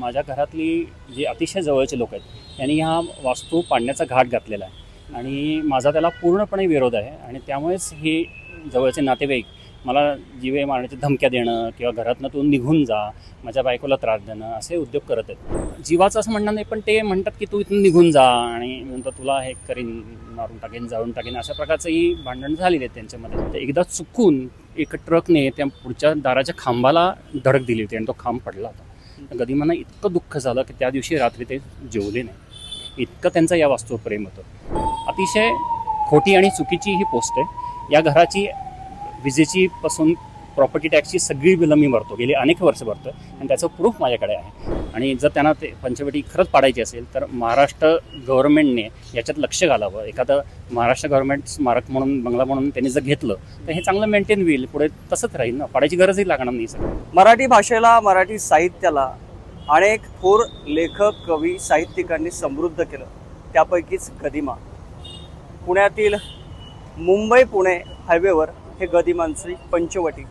माझ्या घरातली जी अतिशय जवळचे लोक आहेत यांनी हा वास्तू पाडण्याचा घाट घातलेला आहे आणि माझा त्याला पूर्णपणे विरोध आहे. आणि त्यामुळेच हे जवळचे नातेवाईक मला जीवे मारण्याची धमक्या देणं किंवा घरातनं तू निघून जा, माझ्या बायकोला त्रास देणं असे उद्योग करत आहेत. जीवाचं असं म्हणणं नाही, पण ते म्हणतात की तू इथून निघून जा आणि नंतर तुला हे करीन, मारून टाकेन, जाळून टाकेन, अशा प्रकारचंही भांडण झालेली आहेत त्यांच्यामध्ये. तर एकदा चुकून एक ट्रकने त्या पुढच्या दाराच्या खांबाला धडक दिली होती आणि तो खांब पडला होता. गदिमांना इतकं दुःख झालं की त्या दिवशी रात्री ते जेवले नाही, इतकं त्यांचं या वास्तूवर प्रेम होतं. अतिशय खोटी आणि चुकीची ही पोस्ट आहे. या घराची विजेची पासून प्रॉपर्टी टॅक्सची सगळी बिलं मी भरतो, गेली अनेक वर्ष भरतो आणि त्याचं प्रूफ माझ्याकडे आहे. आणि जर त्यांना ते पंचवटी खरंच पाडायची असेल तर महाराष्ट्र गव्हर्नमेंटने याच्यात लक्ष घालावं. एखादं महाराष्ट्र गव्हर्नमेंट स्मारक म्हणून, बंगला म्हणून त्यांनी जर घेतलं तर हे चांगलं मेंटेन होईल, पुढे तसंच राहील ना, पाडायची गरजही लागणार नाही. सगळं मराठी भाषेला, मराठी साहित्याला अनेक थोर लेखक, कवी, साहित्यिकांनी समृद्ध केलं. त्यापैकीच गदिमा. पुण्यातील मुंबई पुणे हायवेवर हे गदिमांची पंचवटी.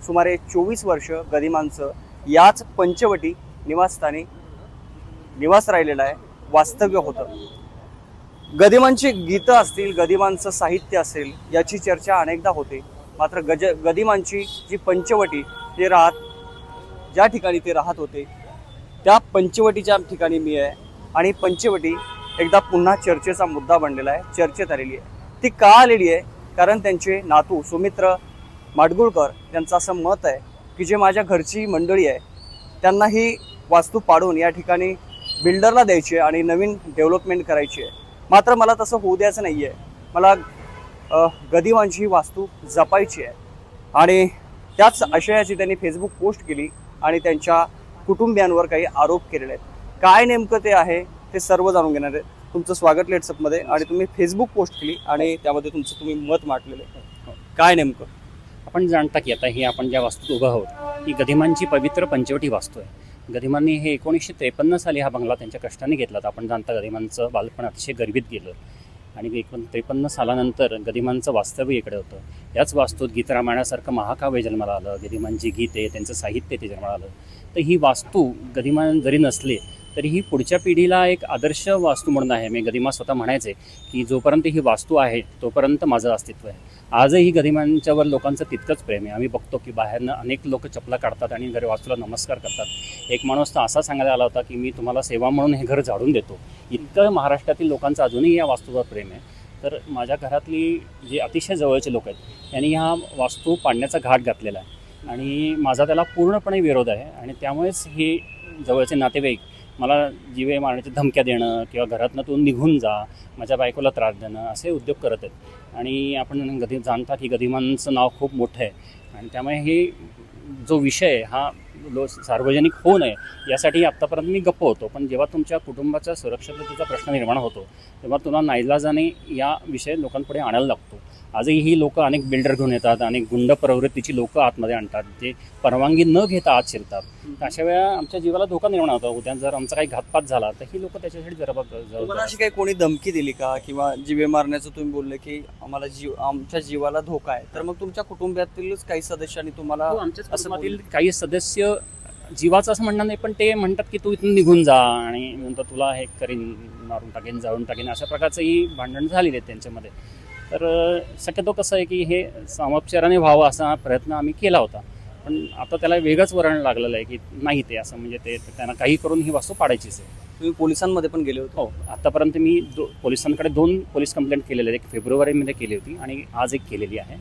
सुमारे 24 वर्ष गदिमांचं याच पंचवटी निवासस्थानी निवास राहिलेला आहे, वास्तव्य होतं. गदिमांची गीतं असतील, गदिमांचं साहित्य असेल, याची चर्चा अनेकदा होते. मात्र गदिमांची जी पंचवटी ते ज्या ठिकाणी ते राहत होते त्या पंचवटीच्या ठिकाणी मी आहे आणि पंचवटी एकदा पुन्हा चर्चेचा मुद्दा बनलेला आहे, चर्चेत आलेली आहे. ती का आलेली आहे? कारण त्यांचे नातू सुमित्र माडगुळकर यांचं असं मत आहे की जे माझ्या घरची मंडळी आहे त्यांना ही वास्तू पाडून या ठिकाणी बिल्डरला द्यायची आहे आणि नवीन डेव्हलपमेंट करायची आहे. मात्र मला तसं होऊ द्यायचं नाही आहे. मला गदिमांची वास्तू जपायची आहे. आणि त्याच आशयाची त्यांनी फेसबुक पोस्ट केली आणि त्यांच्या कुटुंबियांवर काही आरोप केलेले आहेत. काय नेमकं ते आहे ते सर्व जाणून घेणार आहे. तुमचं स्वागत लेट्सअपमध्ये. आणि तुम्ही फेसबुक पोस्ट केली आणि त्यामध्ये तुम्ही मत मांडलेलं आहे. काय नेमकं? आपण जाणता की आता ही आपण ज्या वास्तूत उभं आहोत ही गदिमांची पवित्र पंचवटी वास्तू आहे. गदिमांनी हे 1953 साली हा बंगला त्यांच्या कष्टाने घेतला. तर आपण जाणता गदिमांचं बालपण अतिशय गरिबीत गेलं आणि 53 सालानंतर गदिमांचं वास्तव्य इकडे होतं. याच वास्तूत गीतरामायणासारखं महाकाव्य जन्माला आलं. गदिमांची गीते, त्यांचं साहित्य ते जन्माला आलं. तर ही वास्तू गदिमा जरी नसले तरी ही पुढच्या पिढीला एक आदर्श वास्तू म्हणून आहे. मी गदिमा स्वतः म्हणायचे की जोपर्यंत ही वास्तू आहे तोपर्यंत माझं अस्तित्व आहे. आजही गदिमांच्यावर लोकांचं तितकंच प्रेम आहे. आम्ही बघतो की बाहेरनं अनेक लोक चपला काढतात आणि घरी वास्तूला नमस्कार करतात. एक माणूस तर असा सांगायला आला होता की मी तुम्हाला सेवा म्हणून हे घर झाडून देतो. इतकं महाराष्ट्रातील लोकांचं अजूनही या वास्तूवर प्रेम आहे. तर माझ्या घरातली जे अतिशय जवळचे लोक आहेत यांनी हा वास्तू पाडण्याचा घाट घातलेला आहे आणि माझा त्याला पूर्णपणे विरोध आहे. आणि त्यामुळेच हे जवळचे नातेवाईक मला जीवे मारण्याची धमक्या देणं किंवा घरातनं तू निघून जा, माझ्या बायकोला त्रास देणं असे उद्योग करत आहेत. आणि आपण जाणता की गदिमांचं नाव खूप मोठं आहे आणि त्यामुळे हे जो विषय हा सार्वजनिक होऊ नये यासाठी आत्तापर्यंत मी गप्प होतो. पण जेव्हा तुमच्या कुटुंबाच्या सुरक्षिततेचा प्रश्न निर्माण होतो तेव्हा तुला नाईलाजाने या विषय लोकांपुढे आणायला लागतो. आजही ही लोक अनेक बिल्डर घेऊन येतात, अनेक गुंड प्रवृत्तीची लोक आतमध्ये आणतात, ते परवानगी न घेता आत शिरतात. तर अशा वेळा आमच्या जीवाला धोका निर्माण होतो. उद्या जर आमचा काही घातपात झाला तर ही लोक त्याच्यासाठी तुम्हाला अशी काही कोणी धमकी दिली का? किंवा जीवे मारण्याचं तुम्ही बोलले की आमच्या जीवाला धोका आहे, तर मग तुमच्या कुटुंबातीलच काही सदस्यांनी तुम्हाला? आमच्या कुटुंबातील काही सदस्य जीवाचं असं म्हणणं नाही, पण ते म्हणतात की तू इथून निघून जा आणि नंतर तुला हे करीन, मारून टाकेन, जाळून टाकेन, अशा प्रकारचंही भांडण झालेले आहेत त्यांच्यामध्ये. तर शक्यतो कसं आहे की हे सामोपचाराने व्हावं असा प्रयत्न आम्ही केला होता. पण आता त्याला वेगळंच वळण लागलेलं आहे की नाही ते असं, म्हणजे ते त्यांना काही करून ही वास्तू पाडायचीच आहे. तुम्ही पोलिसांमध्ये पण गेले होते? हो, आतापर्यंत मी पोलिसांकडे 2 पोलीस कंप्लेंट केलेले आहेत. 1 फेब्रुवारीमध्ये केली होती आणि आज एक केलेली आहे.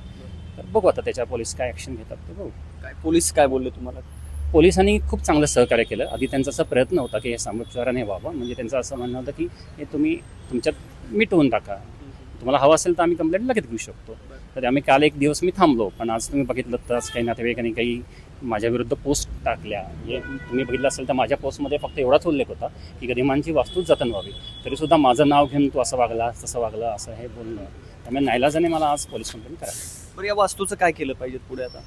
तर बघू आता त्याच्या पोलीस काय ॲक्शन घेतात ते बघू. काय पोलीस काय बोलले तुम्हाला? पोलिसांनी खूप चांगलं सहकार्य केलं. आधी त्यांचा असा प्रयत्न होता की हे सामोपचाराने व्हावं, म्हणजे त्यांचं असं म्हणणं होतं की हे तुम्ही तुमच्यात मिटवून टाका, तुम्हाला हवं असेल तर आम्ही कंप्लेंट लगेच घेऊ शकतो. तर आम्ही काल एक दिवस मी थांबलो. पण आज तुम्ही बघितलं तर काही नातेवाईकांनी काही माझ्याविरुद्ध पोस्ट टाकल्या. म्हणजे तुम्ही बघितलं असेल तर माझ्या पोस्टमध्ये फक्त एवढाच उल्लेख होता की गदिमांची वास्तू जतन व्हावी. तरीसुद्धा माझं नाव घेऊन तू असं वागला, तसं वागलं, असं हे बोलणं. त्यामुळे नाईलाजाने मला आज पोलीस कंप्लेंट करायला. बरं, या वास्तूचं काय केलं पाहिजे पुढे आता?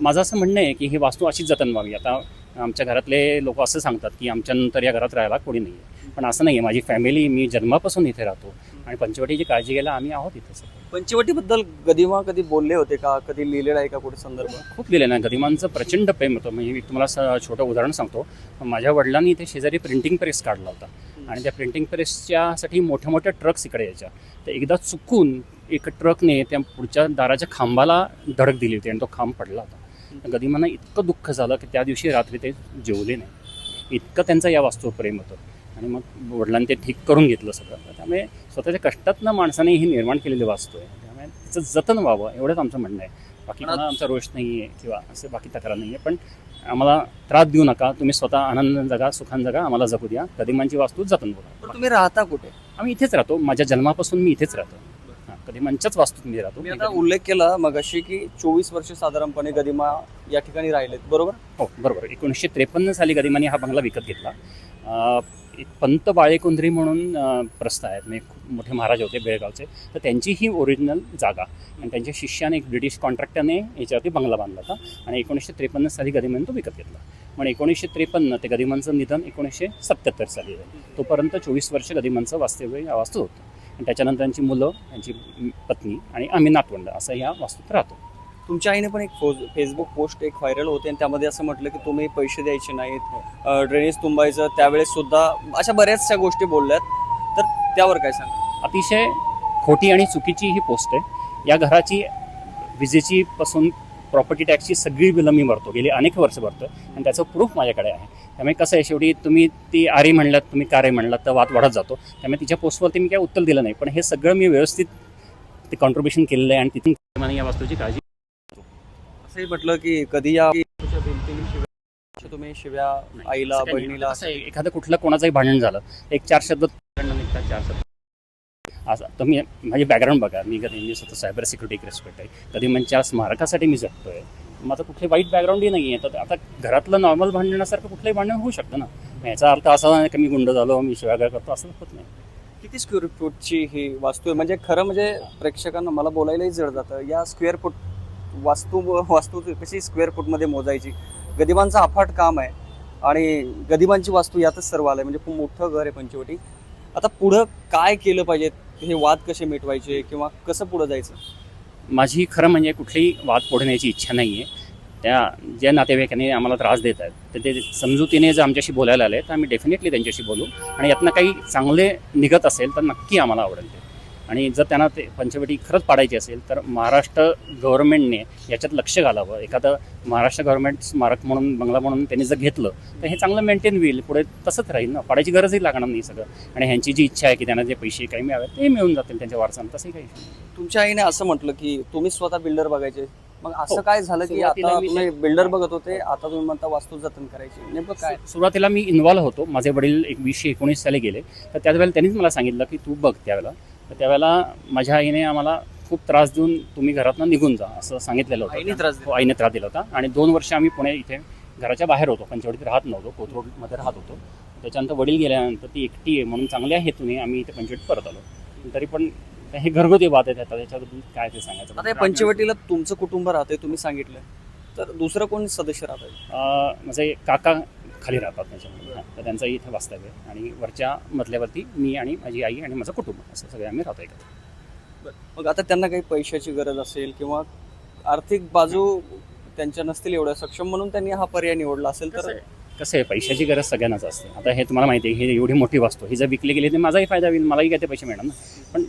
माझं असं म्हणणं आहे की ही वास्तू अशीच जतन व्हावी. आता आमच्या घरातले लोक असं सांगतात की आमच्यानंतर या घरात राहायला कोणी नाही आहे, पण असं नाही आहे. माझी फॅमिली, मी जन्मापासून इथे राहतो आणि पंचवटीची काळजी घ्यायला आम्ही आहोत इथेच. पंचवटीबद्दल गदिमा कधी बोलले होते का, कधी लिहिलेलं आहे का कुठे संदर्भ? खूप लिहिलं ना, गदिमांचं प्रचंड प्रेम होतं. म्हणजे मी तुम्हाला छोटं उदाहरण सांगतो. माझ्या वडिलांनी इथे शेजारी प्रिंटिंग प्रेस काढला होता आणि त्या प्रिंटिंग प्रेसच्यासाठी मोठ्या मोठ्या ट्रक्स इकडे यायच्या. तर एकदा चुकून एक ट्रकने त्या पुढच्या दाराच्या खांबाला धडक दिली होती आणि तो खांब पडला होता. गदिमांना इतकं दुःख झालं की त्या दिवशी रात्री ते जेवले नाही, इतकं त्यांचं या वास्तूवर प्रेम होतं. आणि मग वडिलांनी ते ठीक करून घेतलं सगळं. त्यामुळे स्वतःच्या कष्टातनं माणसाने ही निर्माण केलेली वास्तू आहे, त्यामुळे तिचं जतन व्हावं एवढंच आमचं म्हणणं आहे. बाकी मला आमचा रोष नाही आहे किंवा असं बाकी तक्रार नाही आहे, पण आम्हाला त्रास देऊ नका. तुम्ही स्वतः आनंद जगा, सुखान जगा, आम्हाला जगू द्या. गदिमांची वास्तू जतन बघा. पण तुम्ही राहता कुठे? आम्ही इथेच राहतो. माझ्या जन्मापासून मी इथेच राहतो. हां, गदिमांच्याच वास्तूत मी राहतो. मी आता उल्लेख केला मगाशी की 24 वर्ष साधारणपणे गदिमा या ठिकाणी राहिलेत, बरोबर? हो, बरोबर. 1953 साली गदिमांनी हा बंगला विकत घेतला. एक पंत बाळेकुंद्री म्हणून प्रस्थ आहेत, म्हणजे खूप मोठे महाराज होते बेळगावचे. तर त्यांची ही ओरिजिनल जागा आणि त्यांच्या शिष्याने, एक ब्रिटिश कॉन्ट्रॅक्टरने याच्यावरती बंगला बांधला होता आणि 1953 साली गदिमांनी तो विकत घेतला. पण 1953 ते गदिमांचं निधन 1977 साली झालं. तोपर्यंत 24 वर्ष गदिमांचं वास्तव्य या वास्तूत होतं आणि त्याच्यानंतर त्यांची मुलं, त्यांची पत्नी आणि आम्ही नातवंड असं या वास्तूत राहतो. तुमच्या आईने पण एक फेसबुक पोस्ट एक व्हायरल होते आणि त्यामध्ये असं म्हटलं की तुम्ही पैसे द्यायचे नाहीत, ड्रेनेज तुंबायचं त्यावेळेस सुद्धा, अशा बऱ्याचशा गोष्टी बोलल्यात. तर त्यावर काय सांगा? अतिशय खोटी आणि चुकीची ही पोस्ट आहे. या घराची विजेची पासून प्रॉपर्टी टॅक्सची सगळी बिलं मी भरतो, गेली अनेक वर्ष भरतो आणि त्याचं प्रूफ माझ्याकडे आहे. त्यामुळे कसं आहे, शेवटी तुम्ही ती आरे म्हणलात, तुम्ही कारे म्हणलात तर वाद वाढत जातो. त्यामुळे तिच्या पोस्टवरती मी काय उत्तर दिलं नाही, पण हे सगळं मी व्यवस्थित ते कॉन्ट्रीब्युशन केलेलं आहे आणि तिथून मला या वास्तूची काळजी. असंही म्हटलं की कधी या तुम्ही शिव्या आईला, बहिणीला, असं एखादं कुठलं कोणाचंही भांडण झालं, एक 4 शब्द निघतात, 4 शब्द असं. तुम्ही माझी बॅकग्राऊंड बघा, मी कधी स्वतः सायबर सिक्युरिटी एक रेस्पेक्ट आहे, कधी म्हणजे स्मारकासाठी मी जगतोय, माझं कुठली वाईट बॅकग्राऊंडही नाही आहे. तर आता घरातलं नॉर्मल भांडणासारखं कुठलंही भांडण होऊ शकतं ना. याचा अर्थ असा नाही की मी गुंड झालो, मी शिवागाळ करतो, असं होत नाही. किती स्क्वेअर फूटची ही वास्तू आहे? म्हणजे खरं म्हणजे प्रेक्षकांना, मला बोलायलाही जड जातं, या स्क्वेअर फूट वास्तू कशी स्क्वेअर फूटमध्ये मोजायची? गदिमांचं अफाट काम आहे आणि गदिमांची वास्तू यातच सर्व आलं आहे. म्हणजे खूप मोठं घर आहे पंचवटी. आता पुढं काय केलं पाहिजे? हे वाद कसे मिटवायचे किंवा कसं पुढं जायचं? माझी खरं म्हणजे कुठलीही वाद फोडण्याची इच्छा नाही आहे. त्या ज्या नातेवाईकांनी आम्हाला त्रास देत आहेत तर ते समजुतीने जर आमच्याशी बोलायला आले तर आम्ही डेफिनेटली त्यांच्याशी बोलू आणि यातनं काही चांगले निघत असेल तर नक्की आम्हाला आवडेल ते. आणि जर त्यांना ते पंचवटी खरंच पाडायची असेल तर महाराष्ट्र गव्हर्नमेंटने याच्यात लक्ष घालावं. एखादं महाराष्ट्र गव्हर्नमेंट स्मारक म्हणून, बंगला म्हणून त्यांनी जर घेतलं तर हे चांगलं मेंटेन होईल, पुढे तसंच राहील ना, पाडायची गरजही लागणार नाही सगळं. आणि ह्यांची जी इच्छा आहे की त्यांना जे पैसे काही मिळावे ते मिळून जातील त्यांच्या वारसांना, तसंही काही. तुमच्या आईने असं म्हटलं की तुम्ही स्वतः बिल्डर बघायचे, मग असं हो. काय झालं की सुरुवातीला आता मी तुम्ही बिल्डर बघत होते, आता तुम्ही म्हणता वास्तू जतन करायची? नेमकं काय? सुरुवातीला मी इन्व्हॉल्व होतो. माझे वडील 2019 साली गेले, तर त्यावेळेला त्यांनीच मला सांगितलं की तू बघ त्यावेळेला. तर त्यावेळेला माझ्या आईने आम्हाला खूप त्रास देऊन तुम्ही घरातनं निघून जा असं सांगितलेलं होतं. आईने त्रास दिला? हो, आईने त्रास दिला होता आणि 2 वर्ष आम्ही पुणे इथे घराच्या बाहेर होतो, पंचवटीत राहत नव्हतो, कोथरूडमध्ये राहत होतो. त्याच्यानंतर वडील गेल्यानंतर ती एकटी आहे म्हणून चांगल्या हेतूने आम्ही इथे पंचवटीत परत आलो. तरी पण हे घरगुती वाद आहेत, त्याच्याबद्दल काय ते सांगायचं. आता या पंचवटीला तुमचं कुटुंब राहते, तुम्ही सांगितलं, तर दुसरं कोण सदस्य राहतात? माझे काका खाली राहतात त्याच्यामध्ये, तर त्यांचं इथे वास्तव्य आहे आणि वरच्या मजल्यावरती मी आणि माझी आई आणि माझं कुटुंब असं सगळे आम्ही राहतो एकत्र. मग आता त्यांना काही पैशाची गरज असेल किंवा आर्थिक बाजू त्यांच्या नसतील एवढ्या सक्षम म्हणून त्यांनी हा पर्याय निवडला असेल तर? कसं आहे, पैशाची गरज सगळ्यांनाच असते. आता हे तुम्हाला माहिती आहे, ही एवढी मोठी वास्तू ही जर विकली गेली तर माझाही फायदा होईल, मलाही काय ते पैसे मिळणार ना. पण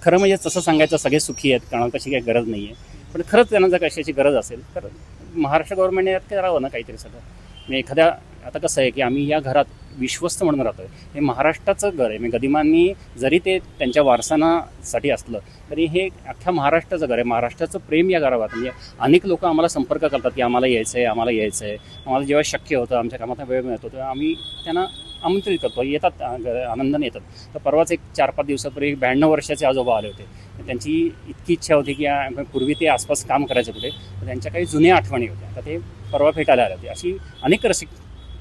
खरं म्हणजे तसं सांगायचं सगळे सुखी आहेत, कारण तशी काही गरज नाही आहे. पण खरंच त्यांना जर कशाची गरज असेल तर महाराष्ट्र गव्हर्नमेंटने यात करावं ना काहीतरी सगळं. म्हणजे एखाद्या, आता कसं आहे की आम्ही या घरात विश्वस्त म्हणून राहतो आहे, हे महाराष्ट्राचं घर आहे. म्हणजे गदिमांनी जरी ते त्यांच्या वारसांसाठी असलं तरी हे अख्ख्या महाराष्ट्राचं घर आहे. महाराष्ट्राचं प्रेम या घरावर. म्हणजे अनेक लोक आम्हाला संपर्क करतात की आम्हाला यायचं आहे, आम्हाला यायचं आहे. आम्हाला जेव्हा शक्य होतं, आमच्या कामात वेळ मिळतो तेव्हा आम्ही त्यांना आमंत्रित करतो, येतात, आनंदाने येतात. तर परवाच एक 4-5 दिवसापूर्वी 92 वर्षाचे आजोबा आले होते. त्यांची इतकी इच्छा होती की पूर्वी ते आसपास काम करायचं कुठे, तर त्यांच्या काही जुन्या आठवणी होत्या, तर ते परवा भेटायला आले होते. अशी अनेक रसिक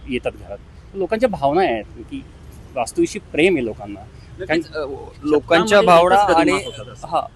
येतात घरात. लोकांच्या भावना आहेत की वास्तूविषयी प्रेम आहे लोकांना. लोकांच्या भावना आणि हा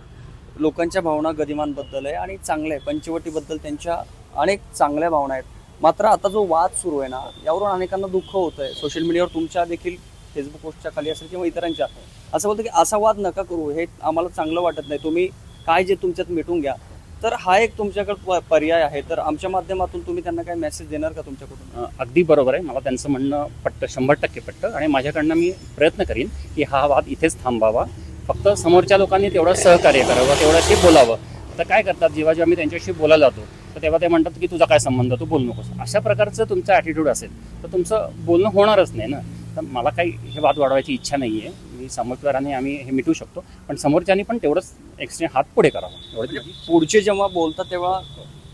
लोकांच्या भावना गदिमांबद्दल आहे आणि चांगल्या आहे. पंचवटीबद्दल त्यांच्या अनेक चांगल्या भावना आहेत. मात्र आता जो वाद सुरू आहे ना, यावरून अनेकांना दुःख होत आहे. सोशल मीडियावर तुमच्या देखील फेसबुक पोस्टच्या खाली असेल किंवा इतरांच्या असं बोलतं की असा वाद नका करू, हे आम्हाला चांगलं वाटत नाही, तुम्ही काय जे तुमच्यात मिटून घ्या. तर हा एक तुमच्याकडे पर्याय आहे. तर आमच्या माध्यमातून तुम्ही त्यांना काय मेसेज देणार का तुमच्याकडून? अगदी बरोबर आहे. मला त्यांचं म्हणणं पटतं, 100% पटतं. आणि माझ्याकडनं मी प्रयत्न करीन की हा वाद इथेच थांबावा. फक्त समोरच्या लोकांनी तेवढं सहकार्य करावं, तेवढं बोलावं. तर काय करतात, जेव्हा मी त्यांच्याशी बोलायला जातो तर तेव्हा ते म्हणतात की तुझा काय संबंध, तू बोलू नकोस. अशा प्रकारचं तुमचं ॲटिट्यूड असेल तर तुमचं बोलणं होणारच नाही ना. तर मला काही हे वाद वाढवायची इच्छा नाही आहे. मी समोरच्याने आम्ही हे मिटवू शकतो, पण समोरच्यानी पण तेवढंच एक्स्ट्रीम हात पुढे करावा. एवढं पुढचे जेव्हा बोलतात तेव्हा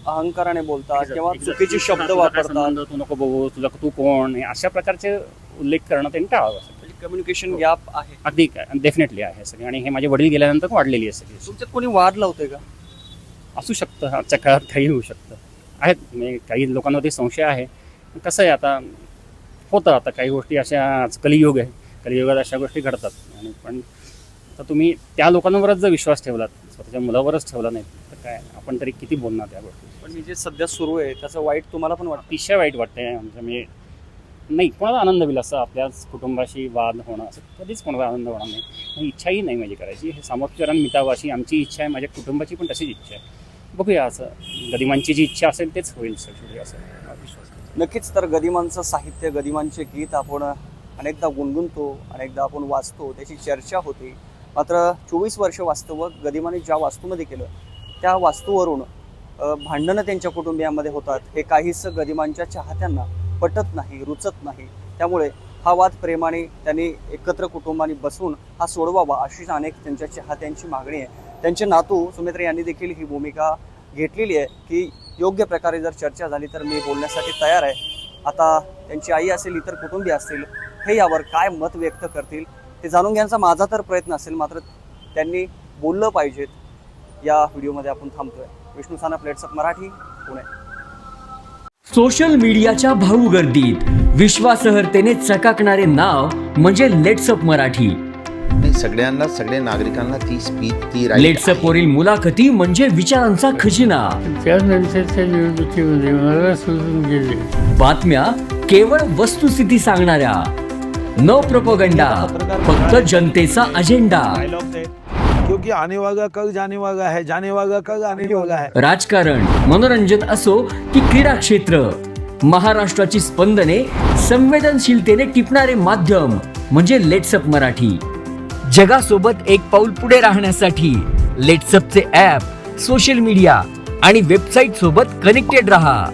अहंकाराने बोलतात किंवा चुकीचे शब्द वापरतात. तू नको बघू, तू कोण, हे अशा प्रकारचे उल्लेख करणं त्यांनी टाळावं. कम्युनिकेशन गॅप आहे. अगदी डेफिनेटली आहे सगळे. आणि हे माझे वडील गेल्यानंतर वाढलेली आहे सगळी. तुमच्यात कोणी वाद लावतंय का? असू शकतं, आजच्या काळात काही होऊ शकतं. आहेत म्हणजे काही लोकांवरती संशय आहे. कसं आहे, आता होतं, आता काही गोष्टी अशा, आज कलियुग आहे, कलियुगात अशा गोष्टी घडतात. आणि पण तर तुम्ही त्या लोकांवरच जर विश्वास ठेवलात, स्वतःच्या मुलावरच ठेवला नाही तर काय आपण तरी किती बोलणार त्या गोष्टी. पण हे जे सध्या सुरू आहे त्याचं वाईट तुम्हाला पण वाटतं? अतिशय वाईट वाटतंय. म्हणजे नाही, कोणाला आनंद होईल असं आपल्याच कुटुंबाशी वाद होणं, असं कधीच कोणाला आनंद होणार नाही. आणि इच्छाही नाही माझी करायची. हे सामोपचाराने मिटावं अशी आमची इच्छा आहे, माझ्या कुटुंबाची पण तशीच इच्छा आहे. बघूया, असं गदिमांची जी इच्छा असेल तेच होईल सगळी, असं विश्वास. नक्कीच. तर गदिमांचं साहित्य, गदिमांचे गीत आपण अनेकदा गुणगुणतो, अनेकदा आपण वाचतो, त्याची चर्चा होते. मात्र 24 वर्ष वास्तव गदिमाने ज्या वास्तूमध्ये केलं त्या वास्तूवरून भांडणं त्यांच्या कुटुंबियांमध्ये होतात. हे काहीच गदिमांच्या चाहत्यांना पटत नाही, रुचत नाही. त्यामुळे हा वाद प्रेमाने त्यांनी एकत्र कुटुंबाने बसून हा सोडवावा अशीच अनेक त्यांच्या चाहत्यांची मागणी आहे. त्यांचे नातू सुमित्रा यांनी देखील ही भूमिका घेतलेली आहे की योग्य प्रकारे जर चर्चा झाली तर मी बोलण्यासाठी तयार आहे. आता त्यांची आई असेल, इतर कुटुंबीय असतील, हे यावर काय मत व्यक्त करतील ते जाणून घेण्याचा माझा तर प्रयत्न असेल. मात्र त्यांनी बोललं पाहिजेत. या व्हिडिओमध्ये आपण थांबतोय. विष्णू साना, प्लेट्सअप मराठी, पुणे. सोशल मीडियाच्या भाऊ गर्दीत विश्वासार्हतेने चकाकणारे नाव म्हणजे लेट्सअप मराठी. सगळ्यांना, सगळ्या नागरिकांना ती स्पीच, ती राईट. लेट्सअप वरील मुलाखती म्हणजे विचारांचा खजिना. त्यानंतरच्या निवडणुकीमध्ये मला सोडून गेले. बातम्या केवळ वस्तुस्थिती सांगणाऱ्या, न प्रोपगंडा, फक्त जनतेचा अजेंडा. क्योंकि आने वाला कल जाने वाला है, जाने वाला कल आने वाला है. राजकारण, मनोरंजन असो की क्रीडा क्षेत्र, महाराष्ट्राची स्पंदने संवेदनशीलतेने टिपणारे माध्यम म्हणजे लेट्सअप मराठी. जगासोबत एक पाऊल पुढे राहण्यासाठी लेट्सअपचे ॲप, सोशल मीडिया आणि वेबसाईट सोबत कनेक्टेड रहा.